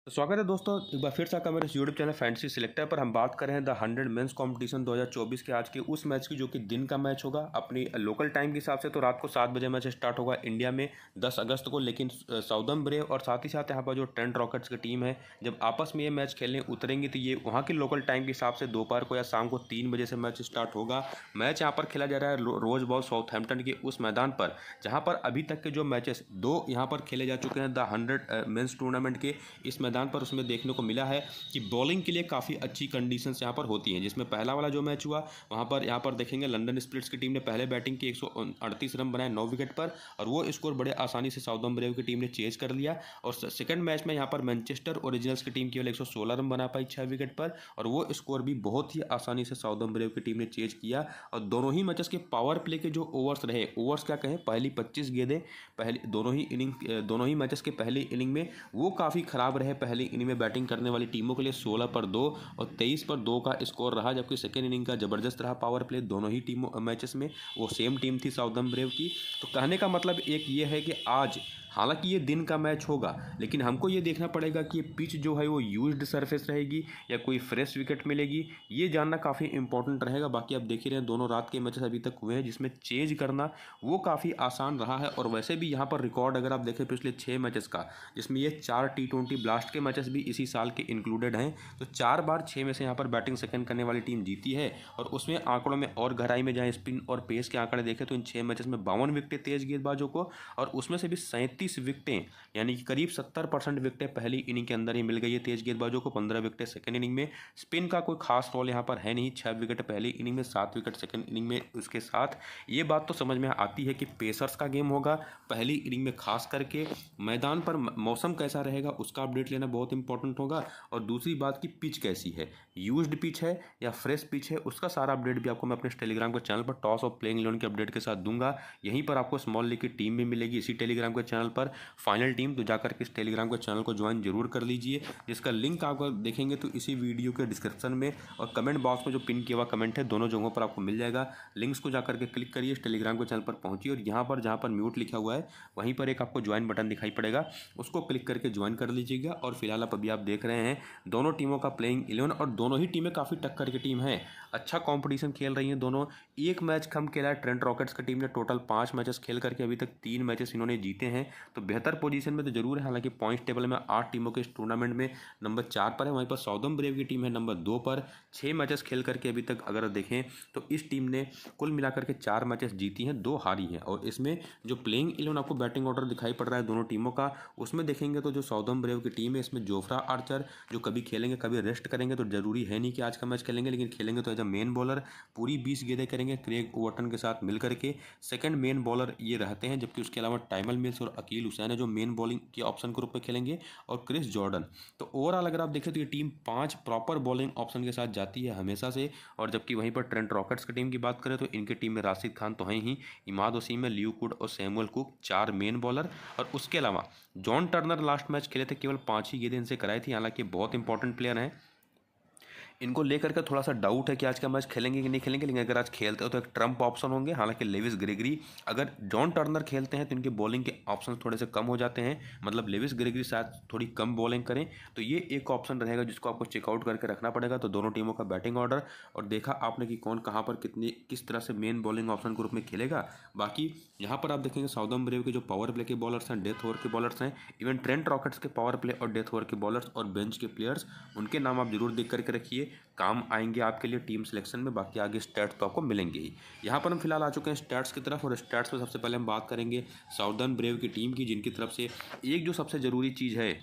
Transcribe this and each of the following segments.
तो स्वागत है दोस्तों, एक बार फिर से आपका मेरे यूट्यूब चैनल फैंटेसी सिलेक्टर पर हम बात कर रहे हैं द 100 मेंस कंपटीशन 2024 के आज के उस मैच की जो कि दिन का मैच होगा। अपनी लोकल टाइम के हिसाब से तो रात को 7 बजे मैच स्टार्ट होगा इंडिया में 10 अगस्त को, लेकिन साउदर्न ब्रेव और साथ ही साथ यहाँ पर जो ट्रेंट रॉकेट्स की टीम है जब आपस में ये मैच खेलने उतरेंगी तो ये वहाँ की लोकल टाइम के हिसाब से दोपहर को या शाम को 3 बजे से मैच स्टार्ट होगा। मैच यहाँ पर खेला जा रहा है रोज बॉल साउथहैम्पटन के उस मैदान पर जहाँ पर अभी तक के जो मैचेस दो यहाँ पर खेले जा चुके हैं द 100 मेंस टूर्नामेंट के इस मैदान पर। उसमें देखने को मिला है कि बॉलिंग के लिए काफ़ी अच्छी कंडीशंस यहाँ पर होती हैं, जिसमें पहला वाला जो मैच हुआ वहाँ पर देखेंगे लंदन स्प्लिट्स की टीम ने पहले बैटिंग की 138 रन बनाए 9 विकेट पर और वो स्कोर बड़े आसानी से साउदर्न ब्रेव की टीम ने चेज कर लिया। और सेकंड मैच में यहाँ पर मैनचेस्टर ओरिजिनल्स की टीम केवल 116 रन बना पाई 6 विकेट पर और वो स्कोर भी बहुत ही आसानी से साउदर्न ब्रेव की टीम ने चेज किया। और दोनों ही मैचेस के पावर प्ले के जो ओवर्स रहे, ओवर्स क्या कहें, पहली 25 गेंदें पहली दोनों ही मैचेस के पहली इनिंग में वो काफ़ी खराब रहे। पहली इनिंग में बैटिंग करने वाली टीमों के लिए 16 पर 2 और 23 पर 2 का स्कोर रहा, जबकि सेकेंड इनिंग का जबरदस्त रहा पावर प्ले दोनों ही टीमों मैचेस में। वो सेम टीम थी साउदर्न ब्रेव की। तो कहने का मतलब एक ये है कि आज हालांकि ये दिन का मैच होगा लेकिन हमको ये देखना पड़ेगा कि ये पिच जो है वो यूज्ड सरफेस रहेगी या कोई फ्रेश विकेट मिलेगी, ये जानना काफ़ी इंपॉर्टेंट रहेगा। बाकी आप देख ही रहे हैं दोनों रात के मैचेस अभी तक हुए हैं जिसमें चेज करना वो काफ़ी आसान रहा है। और वैसे भी यहाँ पर रिकॉर्ड अगर आप देखें पिछले 6 मैचेस का, जिसमें ये 4 T20 ब्लास्ट के मैचेस भी इसी साल के इंक्लूडेड हैं, तो 4 बार 6 में से यहाँ पर बैटिंग सेकंड करने वाली टीम जीती है। और उसमें आंकड़ों में और गहराई में जाएँ, स्पिन और पेस के आंकड़े देखें तो इन 6 मैचेस में 52 विकेटें तेज गेंदबाजों को और उसमें से भी 37 विकेटें यानी कि करीब 70% विकेटें पहली इनिंग के अंदर ही मिल गई है तेज गेंदबाजों को, 15 विकेटें सेकंड इनिंग में। स्पिन का कोई खास रोल यहाँ पर है नहीं, 6 विकेट पहली इनिंग में, 7 विकेट सेकंड इनिंग में। उसके साथ ये बात तो समझ में आती है कि पेसर्स का गेम होगा पहली इनिंग में, खास करके मैदान पर मौसम कैसा रहेगा उसका अपडेट लेना बहुत इंपॉर्टेंट होगा। और दूसरी बात की पिच कैसी है, यूज्ड पिच है या फ्रेश पिच है, उसका सारा अपडेट भी आपको मैं अपने टेलीग्राम के चैनल पर टॉस ऑफ प्लेइंग 11 के अपडेट के साथ दूंगा। यहीं पर आपको स्मॉल लीग की टीम भी मिलेगी इसी टेलीग्राम के चैनल पर, फाइनल टीम। तो जाकर के इस टेलीग्राम के चैनल को ज्वाइन जरूर कर लीजिए, जिसका लिंक आप देखेंगे तो इसी वीडियो के डिस्क्रिप्शन में और कमेंट बॉक्स में जो पिन किया हुआ कमेंट है दोनों जगहों पर आपको मिल जाएगा। लिंक्स को जाकर के क्लिक करिए, इस टेलीग्राम के चैनल पर पहुंचिए और यहाँ पर जहाँ पर म्यूट लिखा हुआ है वहीं पर एक आपको ज्वाइन बटन दिखाई पड़ेगा, उसको क्लिक करके ज्वाइन कर लीजिएगा। और फिलहाल आप अभी आप देख रहे हैं दोनों टीमों का प्लेइंग 11 और दोनों ही टीमें काफ़ी टक्कर की टीम है, अच्छा कॉम्पिटिशन खेल रही हैं दोनों। एक मैच कम खेला है ट्रेंट रॉकेट्स की टीम ने, टोटल 5 मैचेस खेल करके अभी तक 3 मैचेस इन्होंने जीते हैं, तो बेहतर पोजीशन में तो जरूर है। हालांकि पॉइंट टेबल में 8 टीमों के इस टूर्नामेंट में नंबर 4 पर है, वहीं पर साउदर्न ब्रेव की टीम है नंबर 2 पर। 6 मैचेस खेल करके अभी तक अगर देखें तो इस टीम ने कुल मिलाकर के 4 मैचेस जीती हैं, 2 हारी हैं। और इसमें जो प्लेइंग 11 आपको बैटिंग ऑर्डर दिखाई पड़ रहा है दोनों टीमों का, उसमें देखेंगे तो जो साउदर्न ब्रेव की टीम है इसमें जोफ्रा आर्चर जो कभी खेलेंगे कभी रेस्ट करेंगे, तो जरूरी है नहीं कि आज का मैच खेलेंगे, लेकिन खेलेंगे तो एज अ मेन बॉलर पूरी 20 गेंदें करेंगे क्रेग ओवर्टन के साथ मिल करके, सेकंड मेन बॉलर ये रहते हैं। जबकि उसके अलावा टाइमल मिल्स और अकील हुसैन है जो मेन बॉलिंग के ऑप्शन के रूप में खेलेंगे और क्रिस जॉर्डन। तो ओवरऑल अगर आप देखें तो ये टीम 5 प्रॉपर बॉलिंग ऑप्शन के साथ जाती है हमेशा से। और जबकि वहीं पर ट्रेंट रॉकेट्स की टीम की बात करें तो इनकी टीम में राशिद खान तो हैं ही, इमाद वसीम है, ल्यू कुड और सैमुअल कुक 4 मेन बॉलर। और उसके अलावा जॉन टर्नर लास्ट मैच खेले थे, केवल 5 ही गेंदें इनसे कराई थी, हालांकि बहुत इंपॉर्टेंट प्लेयर हैं। इनको लेकर के थोड़ा सा डाउट है कि आज का मैच खेलेंगे कि नहीं खेलेंगे, लेकिन अगर आज खेलते हो तो एक ट्रम्प ऑप्शन होंगे। हालांकि लेविस ग्रेगरी, अगर जॉन टर्नर खेलते हैं तो इनके बॉलिंग के ऑप्शन थोड़े से कम हो जाते हैं, मतलब लेविस ग्रेगरी शायद थोड़ी कम बॉलिंग करें, तो ये एक ऑप्शन रहेगा जिसको आपको चेकआउट करके रखना पड़ेगा। तो दोनों टीमों का बैटिंग ऑर्डर और देखा आपने कि कौन कहाँ पर कितनी किस तरह से मेन बॉलिंग ऑप्शन के रूप में खेलेगा। बाकी यहाँ पर आप देखेंगे साउदर्न ब्रेव के जो पावर प्ले के बॉलर्स हैं, डेथ ओवर के बॉलर्स हैं, इवन ट्रेंट रॉकेट्स के पावर प्ले और डेथ ओवर के बॉलर्स और बेंच के प्लेयर्स, उनके नाम आप जरूर देख करके रखिए, काम आएंगे आपके लिए टीम सिलेक्शन में। बाकी आगे स्टैट्स तो आपको मिलेंगे ही। यहाँ पर हम फिलहाल आ चुके हैं स्टैट्स की तरफ, और स्टैट्स में सबसे पहले हम बात करेंगे साउदर्न ब्रेव की टीम की, जिनकी तरफ से एक जो सबसे ज़रूरी चीज़ है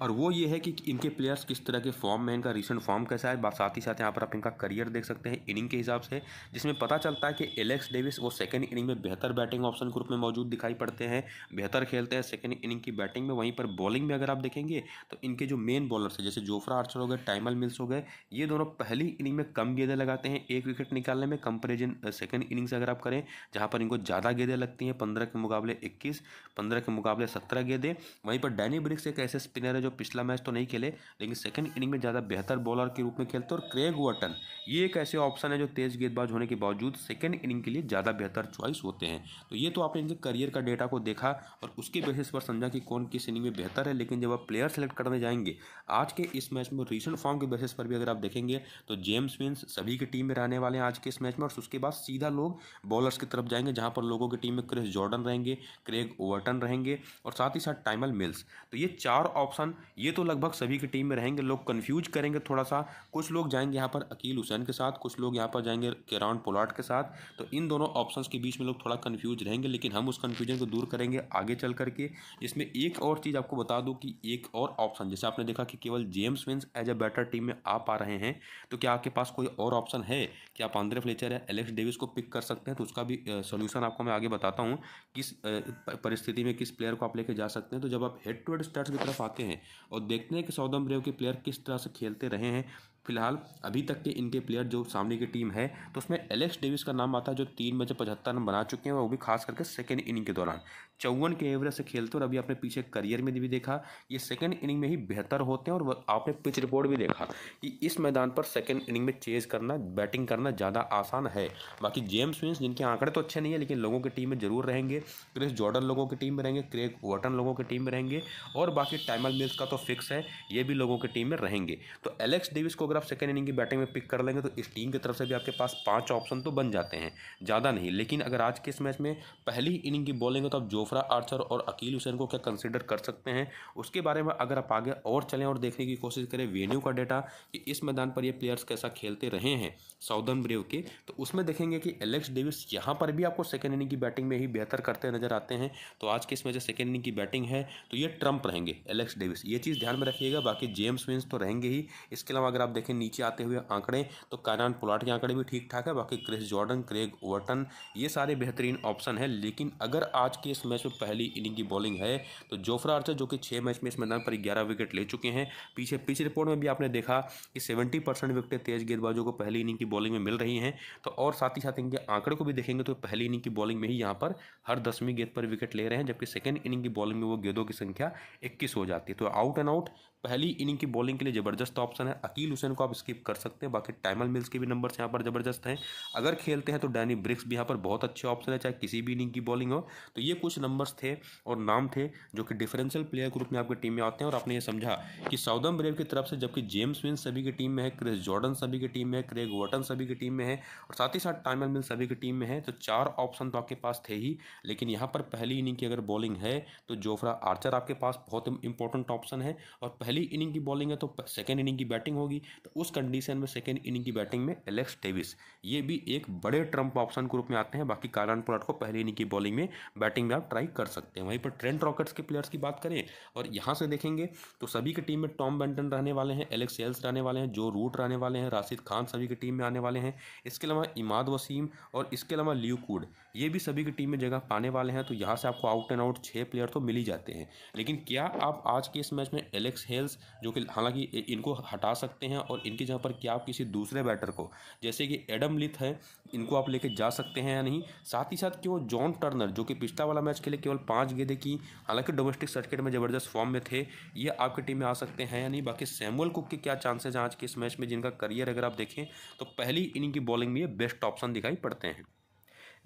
और वो ये है कि इनके प्लेयर्स किस तरह के फॉर्म में, इनका रिसेंट फॉर्म कैसा है। साथ ही साथ यहाँ पर आप इनका करियर देख सकते हैं इनिंग के हिसाब से, जिसमें पता चलता है कि एलेक्स डेविस वो सेकंड इनिंग में बेहतर बैटिंग ऑप्शन के रूप में मौजूद दिखाई पड़ते हैं, बेहतर खेलते हैं सेकंड इनिंग की बैटिंग में। वहीं पर बॉलिंग में अगर आप देखेंगे तो इनके जो मेन बॉलर्स हैं जैसे जोफ्रा आर्चर हो गए, टाइमल मिल्स हो गए, ये दोनों पहली इनिंग में कम गेंदें लगाते हैं 1 विकेट निकालने में, कंपेरिजन सेकंड इनिंग से अगर आप करें जहाँ पर इनको ज़्यादा गेंदें लगती हैं, 15 के मुकाबले 21, 15 के मुकाबले 17 गेंदें। वहीं पर डैनी ब्रिक्स एक ऐसे स्पिनर है जो जो पिछला मैच तो नहीं खेले लेकिन सेकंड इनिंग में ज़्यादा बेहतर बॉलर के रूप में खेलते हैं। और क्रेग वॉटन ये एक ऐसे ऑप्शन है जो तेज गेंदबाज होने के बावजूद सेकंड इनिंग के लिए ज़्यादा बेहतर चॉइस होते हैं। तो ये तो आपने इनके करियर का डेटा को देखा और उसके बेसिस पर समझा कि कौन किस इनिंग में बेहतर है। लेकिन जब आप प्लेयर सेलेक्ट करने जाएंगे आज के इस मैच में रीसेंट फॉर्म के बेसिस पर भी अगर आप देखेंगे तो जेम्स विंस सभी की टीम में रहने वाले हैं आज के इस मैच में। और उसके बाद सीधा लोग बॉलर्स की तरफ जाएंगे जहां पर लोगों की टीम में क्रिस जॉर्डन रहेंगे, क्रेग ओवर्टन रहेंगे और साथ ही साथ टाइमल मिल्स। तो ये 4 ऑप्शन ये तो लगभग सभी की टीम में रहेंगे। लोग कंफ्यूज करेंगे थोड़ा सा, कुछ लोग जाएंगे यहाँ पर अकील हुसैन के साथ, कुछ लोग यहाँ पर जाएंगे केरॉन पोलार्ड के साथ। तो इन दोनों ऑप्शंस के बीच में लोग थोड़ा कंफ्यूज रहेंगे, लेकिन हम उस कंफ्यूजन को दूर करेंगे आगे चल करके। इसमें एक और चीज़ आपको बता दूं कि एक और ऑप्शन, जैसे आपने देखा कि केवल James Vince as a batter team में आ पा रहे हैं, तो क्या आपके पास कोई और ऑप्शन है कि आप आंद्रे फ्लेचर या एलेक्स डेविस को पिक कर सकते हैं? तो उसका भी सोल्यूशन आपको मैं आगे बताता हूँ किस परिस्थिति में किस प्लेयर को आप लेके जा सकते हैं। तो जब आप हेड टू हेड स्टैट्स की तरफ आते हैं और देखते हैं कि साउदर्न ब्रेव के प्लेयर किस तरह से खेलते रहे हैं फिलहाल अभी तक के इनके प्लेयर जो सामने की टीम है, तो उसमें एलेक्स डेविस का नाम आता है जो 3 मैच 75 रन बना चुके हैं, वो भी खास करके सेकेंड इनिंग के दौरान 54 के एवरेज से खेलते हैं। और अभी आपने पीछे करियर में भी देखा ये सेकेंड इनिंग में ही बेहतर होते हैं। और आपने पिच रिपोर्ट भी देखा कि इस मैदान पर सेकेंड इनिंग में चेज करना, बैटिंग करना ज़्यादा आसान है। बाकी जेम्स विंस जिनके आंकड़े तो अच्छे नहीं है लेकिन लोगों की टीम में जरूर रहेंगे, क्रिस जॉर्डन लोगों की टीम में रहेंगे, क्रेग वॉटन लोगों की टीम में रहेंगे और बाकी टाइमल मिल्स का तो फिक्स है, ये भी लोगों की टीम में रहेंगे। तो एलेक्स डेविस को अगर आप सेकेंड इनिंग की बैटिंग में पिक कर लेंगे तो इस टीम की तरफ से भी आपके पास 5 ऑप्शन तो बन जाते हैं, ज़्यादा नहीं। लेकिन अगर आज के इस मैच में पहली इनिंग की बॉलिंग है तो आप जोफ्रा आर्चर और अकील हुसैन को क्या कंसिडर कर सकते हैं, उसके बारे में अगर आप आगे और चलें और देखने की कोशिश करें वेन्यू का डेटा कि इस मैदान पर ये प्लेयर्स कैसा खेलते रहे हैं साउदर्न ब्रेव के, तो उसमें देखेंगे कि एलेक्स डेविस यहाँ पर भी आपको सेकेंड इनिंग की बैटिंग में ही बेहतर करते नजर आते हैं। तो आज के इस मैच सेकेंड इनिंग की बैटिंग है तो ये ट्रम्प रहेंगे एलेक्स डेविस, ये चीज़ ध्यान में रखिएगा। बाकी जेम्स विंस तो रहेंगे ही। इसके अलावा अगर आप देखें नीचे आते हुए आंकड़े तो केरॉन पोलार्ड के आंकड़े भी ठीक ठाक है। बाकी क्रिस जॉर्डन, क्रेग ओवर्टन ये सारे बेहतरीन ऑप्शन है। लेकिन अगर आज के इस मैच में पहली इनिंग की बॉलिंग है तो जोफ्रा आर्चर जो कि 6 मैच में इस मैदान पर 11 विकेट ले चुके हैं, पीछे पिच रिपोर्ट में भी आपने देखा कि 70% विकेटें तेज गेंदबाजों को पहली इनिंग की बॉलिंग में मिल रही हैं। तो और साथ ही साथ इनके आंकड़े को भी देखेंगे तो पहली इनिंग की बॉलिंग में ही यहाँ पर हर 10वीं गेंद पर विकेट ले रहे हैं, जबकि सेकेंड इनिंग की बॉलिंग में वो गेंदों की संख्या 21 हो जाती है। तो आउट एंड आउट पहली इनिंग की बॉलिंग के लिए जबरदस्त ऑप्शन है। अकील हुसैन को आप स्किप कर सकते हैं, बाकी टाइमल मिल्स के भी नंबर्स यहाँ पर जबरदस्त हैं। अगर खेलते हैं तो डैनी ब्रिक्स भी यहाँ पर बहुत अच्छे ऑप्शन है, चाहे किसी भी इनिंग की बॉलिंग हो। तो ये कुछ नंबर्स थे और नाम थे जो कि डिफरेंशियल प्लेयर ग्रुप में आपकी टीम में आते हैं। और आपने ये समझा कि साउदर्न ब्रेव की तरफ से जबकि जेम्स विंस सभी की टीम में है, क्रिस जॉर्डन सभी की टीम में है, क्रेग वॉटन सभी की टीम में है और साथ ही साथ टाइमल मिल्स सभी की टीम में है, तो 4 ऑप्शन तो आपके पास थे ही। लेकिन यहाँ पर पहली इनिंग की अगर बॉलिंग है तो जोफ्रा आर्चर आपके पास बहुत इंपॉर्टेंट ऑप्शन है। और पहली इनिंग की बॉलिंग है तो सेकेंड इनिंग की बैटिंग होगी, तो उस कंडीशन में सेकेंड इनिंग की बैटिंग में एलेक्स डेविस ये भी एक बड़े ट्रम्प ऑप्शन ग्रुप में आते हैं। बाकी केरॉन पोलार्ड को पहली इनिंग की बॉलिंग में बैटिंग में आप ट्राई कर सकते हैं। वहीं पर ट्रेंट रॉकेट्स के प्लेयर्स की बात करें और यहाँ से देखेंगे तो सभी की टीम में टॉम बेंटन रहने वाले हैं, एलेक्स सेल्स रहने वाले हैं, जो रूट रहने वाले हैं, राशिद खान सभी की टीम में आने वाले हैं। इसके अलावा इमाद वसीम और इसके अलावा ल्यू कूड ये भी सभी की टीम में जगह पाने वाले हैं। तो यहाँ से आपको आउट एंड आउट 6 प्लेयर तो मिल ही जाते हैं। लेकिन क्या आप आज के इस मैच में एलेक्स हेल्स जो कि हालांकि इनको हटा सकते हैं और इनकी जगह पर क्या आप किसी दूसरे बैटर को जैसे कि एडम लिथ है इनको आप लेके जा सकते हैं या नहीं? साथ ही साथ क्यों जॉन टर्नर जो कि पिछला वाला मैच के लिए केवल 5 गेंदें की, हालांकि डोमेस्टिक सर्किट में जबरदस्त फॉर्म में थे, ये आपकी टीम में आ सकते हैं या नहीं? बाकी सैमुअल कुक के क्या चांसेस हैं आज के इस मैच में, जिनका करियर अगर आप देखें तो पहली इनिंग की बॉलिंग में ये बेस्ट ऑप्शन दिखाई पड़ते हैं।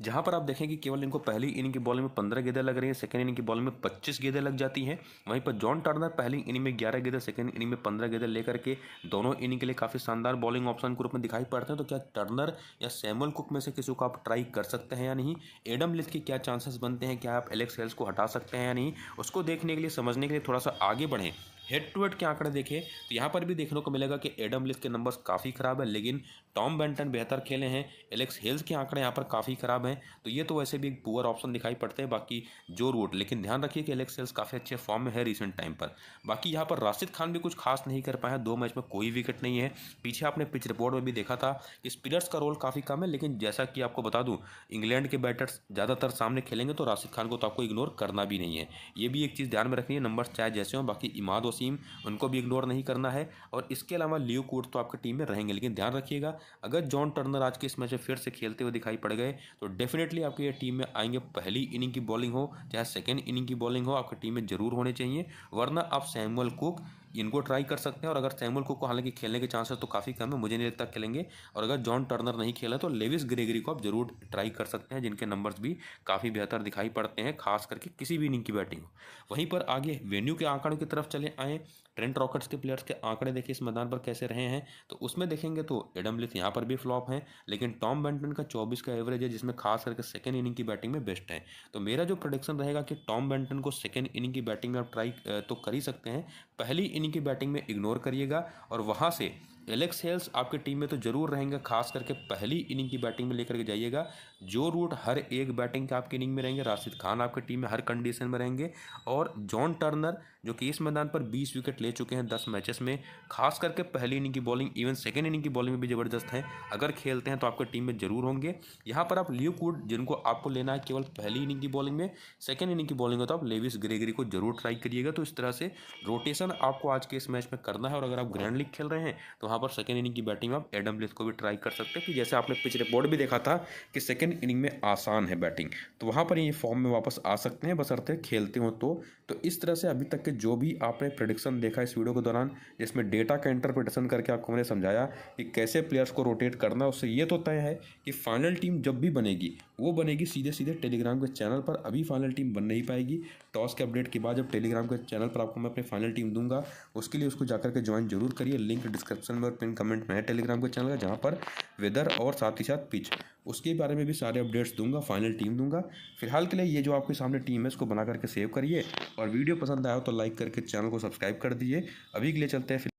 जहां पर आप देखें कि केवल इनको पहली इनिंग की बॉलिंग में 15 गेंदें लग रही हैं, सेकंड इनिंग की बॉलिंग में 25 गेंदें लग जाती हैं। वहीं पर जॉन टर्नर पहली इनिंग में 11 गेंदें, सेकंड इनिंग में 15 गेंदें लेकर के दोनों इनिंग के लिए काफ़ी शानदार बॉलिंग ऑप्शन के रूप में दिखाई पड़ते हैं। तो क्या टर्नर या सैमुअल कुक में से किसी को आप ट्राई कर सकते हैं या नहीं? एडम लिथ के क्या चांसेस बनते हैं, क्या आप एलेक्स हेल्स को हटा सकते हैं या नहीं? उसको देखने के लिए, समझने के लिए थोड़ा सा आगे बढ़ें, हेड टू हेड के आंकड़े देखें तो यहाँ पर भी देखने को मिलेगा कि एडम लिथ के नंबर्स काफ़ी ख़राब है, लेकिन टॉम बेंटन बेहतर खेले हैं। एलेक्स हेल्स के आंकड़े यहाँ पर काफ़ी ख़राब हैं, तो ये तो वैसे भी एक पुअर ऑप्शन दिखाई पड़ते हैं। बाकी जो रूट, लेकिन ध्यान रखिए कि एलेक्स हेल्स काफ़ी अच्छे फॉर्म में है रिसेंट टाइम पर। बाकी यहाँ पर राशिद खान भी कुछ खास नहीं कर पाए, 2 मैच में कोई विकेट नहीं है। पीछे आपने पिच रिपोर्ट में भी देखा था कि स्पिनर्स का रोल काफ़ी कम है, लेकिन जैसा कि आपको बता दूँ इंग्लैंड के बैटर्स ज़्यादातर सामने खेलेंगे तो राशिद खान को तो आपको इग्नोर करना भी नहीं है। ये भी एक चीज़ ध्यान में रखनी है, नंबर्स चाहे जैसे हों। बाकी इमाद सीम, उनको भी इग्नोर नहीं करना है। और इसके अलावा लियो कूट तो आपकी टीम में रहेंगे, लेकिन ध्यान रखिएगा अगर जॉन टर्नर आज के इस मैच में फिर से खेलते हुए दिखाई पड़ गए तो डेफिनेटली आपकी ये टीम में आएंगे। पहली इनिंग की बॉलिंग हो चाहे सेकेंड इनिंग की बॉलिंग हो, आपकी टीम में जरूर होने चाहिए। वरना आप सैमुअल कुक इनको ट्राई कर सकते हैं, और अगर सैमुअल कुक को हालांकि खेलने के चांसेस तो काफ़ी कम है, मुझे नहीं लगता खेलेंगे। और अगर जॉन टर्नर नहीं खेला तो लेविस ग्रेगरी को आप जरूर ट्राई कर सकते हैं, जिनके नंबर्स भी काफ़ी बेहतर दिखाई पड़ते हैं, खास करके किसी भी इनिंग की बैटिंग हो। वहीं पर आगे वेन्यू के आंकड़ों की तरफ चले आए, ट्रेंट रॉकेट्स के प्लेयर्स के आंकड़े देखिए इस मैदान पर कैसे रहे हैं, तो उसमें देखेंगे तो एडम लिथ यहाँ पर भी फ्लॉप हैं, लेकिन टॉम बेंटन का 24 का एवरेज है, जिसमें खास करके सेकेंड इनिंग की बैटिंग में बेस्ट है। तो मेरा जो प्रोडिक्शन रहेगा कि टॉम बेंटन को सेकेंड इनिंग की बैटिंग में आप ट्राई तो कर ही सकते हैं, पहली इनिंग की बैटिंग में इग्नोर करिएगा। और वहाँ से एलेक्स हेल्स आपकी टीम में तो जरूर रहेंगे, खास करके पहली इनिंग की बैटिंग में लेकर के जाइएगा। जो रूट हर एक बैटिंग के आपकी इनिंग में रहेंगे, राशिद खान आपकी टीम में हर कंडीशन में रहेंगे, और जॉन टर्नर जो कि इस मैदान पर 20 विकेट ले चुके हैं 10 मैचेस में, खास करके पहली इनिंग की बॉलिंग इवन सेकेंड इनिंग की बॉलिंग में भी ज़बरदस्त है, अगर खेलते हैं तो आपकी टीम में जरूर होंगे। यहाँ पर आप लियो कूट जिनको आपको लेना है केवल पहली इनिंग की बॉलिंग में, सेकेंड इनिंग की बॉलिंग में तो आप लेविस ग्रेगरी को जरूर ट्राई करिएगा। तो इस तरह से रोटेशन आपको आज के इस मैच में करना है। और अगर आप ग्रैंड लीग खेल रहे हैं तो वहाँ पर सेकेंड इनिंग की बैटिंग में आप एडम लिथ को भी ट्राई कर सकते हैं, कि जैसे आपने पिच रिपोर्ट भी देखा था कि सेकेंड इनिंग में आसान है बैटिंग, तो वहाँ पर ये फॉर्म में वापस आ सकते हैं, बशर्ते खेलते हो तो इस तरह से अभी तक के जो भी आपने प्रेडिक्शन देखा इस वीडियो के दौरान, जिसमें डेटा का इंटरप्रिटेशन करके आपको मैंने समझाया कि कैसे प्लेयर्स को रोटेट करना, उससे ये तो तय है कि फाइनल टीम जब भी बनेगी वो बनेगी सीधे सीधे टेलीग्राम के चैनल पर। अभी फाइनल टीम बन नहीं पाएगी, टॉस के अपडेट के बाद जब टेलीग्राम के चैनल पर आपको मैं अपनी फाइनल टीम दूंगा, उसके लिए उसको जाकर के ज्वाइन जरूर करिए। लिंक डिस्क्रिप्शन में और पिन कमेंट में है टेलीग्राम के चैनल का, जहाँ पर वेदर और साथ ही साथ पिच उसके बारे में भी सारे अपडेट्स दूंगा, फाइनल टीम दूंगा। फिलहाल के लिए ये जो आपके सामने टीम है इसको बना करके सेव करिए, और वीडियो पसंद आया हो तो लाइक करके चैनल को सब्सक्राइब कर दीजिए। अभी के लिए चलते हैं।